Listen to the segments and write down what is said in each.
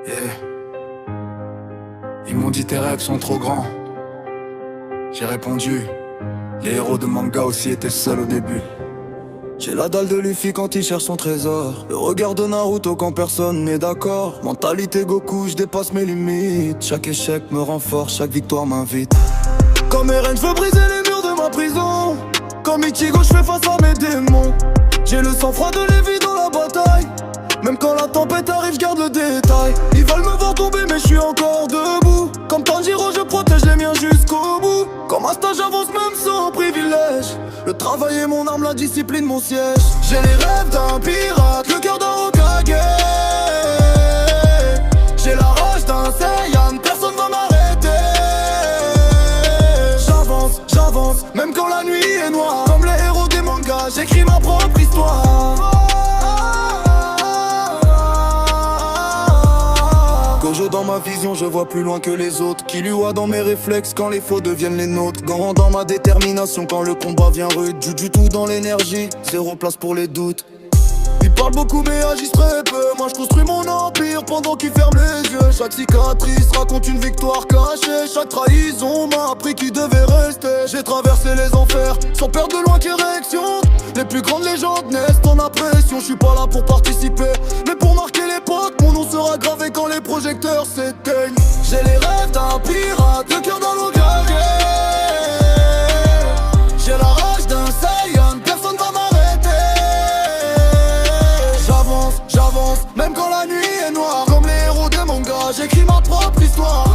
Yeah. Ils m'ont dit tes rêves sont trop grands. J'ai répondu, les héros de manga aussi étaient seuls au début. J'ai la dalle de Luffy quand il cherche son trésor, le regard de Naruto quand personne n'est d'accord. Mentalité Goku, je dépasse mes limites. Chaque échec me rend fort, chaque victoire m'invite. Comme Eren, je veux briser les murs de ma prison. Comme Ichigo, je fais face à mes démons. J'ai le sang-froid de Lévi dans la bataille. Même quand la tempête arrive, je garde le détail. Ils veulent me voir tomber mais je suis encore debout. Comme Tanjiro, je protège les miens jusqu'au bout. Comme un stage, j'avance même sans privilège. Le travail est mon arme, la discipline mon siège. J'ai les rêves d'un pirate, le cœur d'un Hokage. J'ai la rage d'un Saiyan, personne va m'arrêter. J'avance, j'avance, même quand la nuit est noire. Comme les héros des mangas, j'écris ma propre histoire. Gojo dans ma vision, je vois plus loin que les autres. Killua dans mes réflexes quand les faux deviennent les nôtres. Grand dans ma détermination quand le combat vient rude. Jujutsu dans l'énergie, zéro place pour les doutes. Ils parlent beaucoup mais agissent très peu. Moi je construis mon empire pendant qu'ils ferment les yeux. Chaque cicatrice raconte une victoire cachée. Chaque trahison m'a appris qui devait rester. J'ai traversé les enfers sans perdre de loin qu'érection. Les plus grandes légendes naissent en pression. Je suis pas là pour participer mais pour marquer l'époque. Mon nom sera gravé quand les projecteurs s'éteignent. J'ai les rêves d'un pirate, le cœur d'un Hokage. J'ai la rage d'un Saiyan, personne va m'arrêter. J'avance, j'avance, même quand la nuit est noire. Comme les héros des mangas, j'écris ma propre histoire.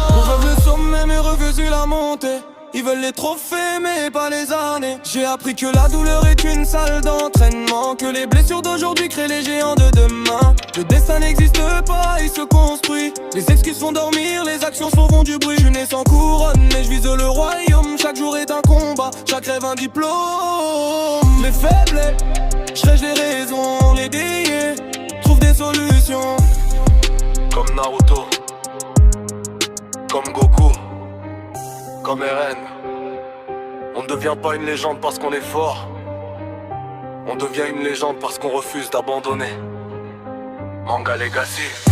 On rêve le sommet mais refuse la montée. Ils veulent les trophées mais pas les années. J'ai appris que la douleur est une salle d'entraînement. Que les blessures d'aujourd'hui créent les géants de demain. Le destin n'existe pas, il se construit. Les excuses font dormir, les actions sauvent du bruit. Je suis né sans couronne mais je vise le royaume. Chaque jour est un combat, chaque rêve un diplôme. Les faibles, je cherche les raisons. Les déiers trouvent des solutions. Comme Naruto, comme Goku, comme Eren. On ne devient pas une légende parce qu'on est fort. On devient une légende parce qu'on refuse d'abandonner. Manga Legacy.